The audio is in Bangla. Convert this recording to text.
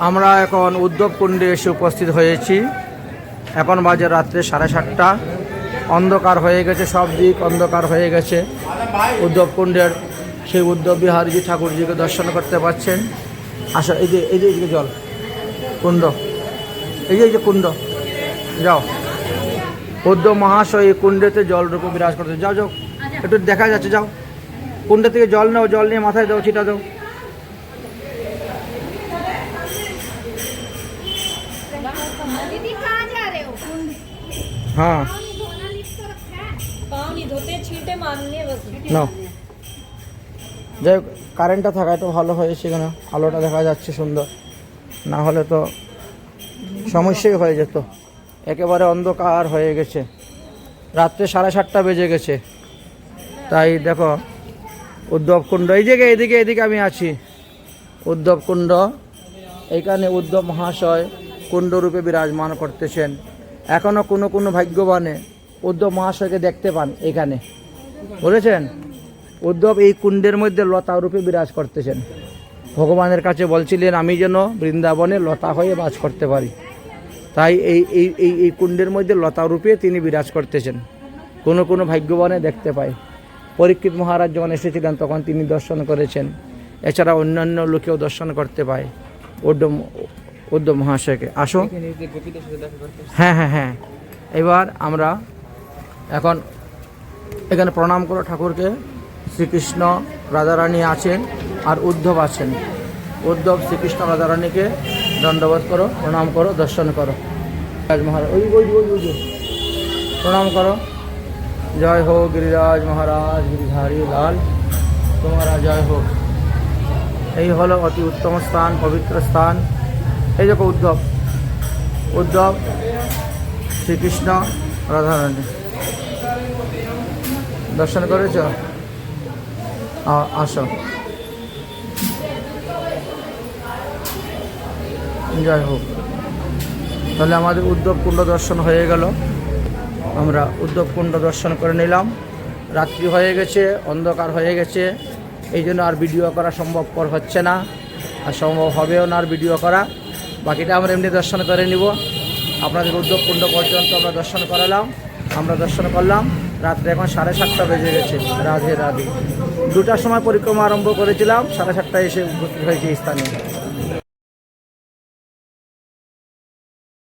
আমরা এখন উদ্ধব কুণ্ডে এসে উপস্থিত হয়েছি। এখন বাজে রাত্রে 7:30। অন্ধকার হয়ে গেছে, সব দিক অন্ধকার হয়ে গেছে। উদ্ধব কুণ্ডের সেই উদ্ধব বিহারীজি ঠাকুরজিকে দর্শন করতে পারছেন। আসো, এই যে জল কুণ্ড, এই যে কুণ্ড, যাও। উদ্ধব মহাশয় এই কুণ্ডেতে জলরূপে বিরাজ করতে। যাও যাও, একটু দেখা যাচ্ছে, যাও কুণ্ড থেকে জল নাও, জল নিয়ে মাথায় দাও, ছিটা দাও। हाँ নাও, যাই হোক কারেন্টটা থাকায় তো ভালো হয়েছে, এখানে আলোটা দেখা যাচ্ছে সুন্দর, না হলে তো সমস্যাই হয়ে যেত। একেবারে অন্ধকার হয়ে গেছে, রাত্রে 7:30 বেজে গেছে। তাই দেখো উদ্ধব কুণ্ড, এই জায়গায় এদিকে আমি আছি। উদ্ধব কুণ্ড, এইখানে উদ্ধব মহাশয় কুণ্ডরূপে বিরাজমান করতেছেন। এখনও কোনো ভাগ্যবানে উদ্ধব মহাশয়কে দেখতে পান এখানে, বলেছেন। উদ্ধব এই কুণ্ডের মধ্যে লতা রূপে বিরাজ করতেছেন। ভগবানের কাছে বলছিলেন আমি যেন বৃন্দাবনে লতা হয়ে বাস করতে পারি, তাই এই কুণ্ডের মধ্যে লতা রূপে তিনি বিরাজ করতেছেন। কোনো ভাগ্যবানে দেখতে পায়। পরীক্ষিত মহারাজ যখন এসেছিলেন তখন তিনি দর্শন করেছেন। এছাড়া অন্যান্য লোকেও দর্শন করতে পায় উদ্ধব মহাশয়কে। আসো, হ্যাঁ, এবার আমরা এখন এখানে প্রণাম করো ঠাকুরকে। শ্রীকৃষ্ণ রাধারানী আছেন আর উদ্ধব আছেন। উদ্ধব শ্রীকৃষ্ণ রাধারানীকে দণ্ডবোধ করো, প্রণাম করো, দর্শন করো। রাজ মহারাজ ওই প্রণাম করো। জয় হোক গিরিরাজ মহারাজ, গিরিধারী লাল তোমারা জয় হোক। এই হলো অতি উত্তম স্থান, পবিত্র স্থান। এই দেখো উদ্ধব শ্রীকৃষ্ণ রাধারানী দর্শন করেছ? আসো, জয় হোক। তাহলে আমাদের উদ্ধব কুণ্ড দর্শন হয়ে গেল। আমরা উদ্ধব কুণ্ড দর্শন করে নিলাম। রাত্রি হয়ে গেছে, অন্ধকার হয়ে গেছে, এই জন্য আর ভিডিও করা সম্ভবপর হচ্ছে না, আর সম্ভব হবেও না আর ভিডিও করা। বাকিটা আমরা এমনি দর্শন করে নিব। আপনাদের উদ্ধব কুণ্ড পর্যন্ত আমরা দর্শন করালাম, আমরা দর্শন করলাম। রাত্রে এখন 7:30 বেজে গেছে। রাধে রাধে। 2টার সময় পরিক্রমা আরম্ভ করেছিলাম, 7:30 এসে উপস্থিত হয়েছে এই স্থানে।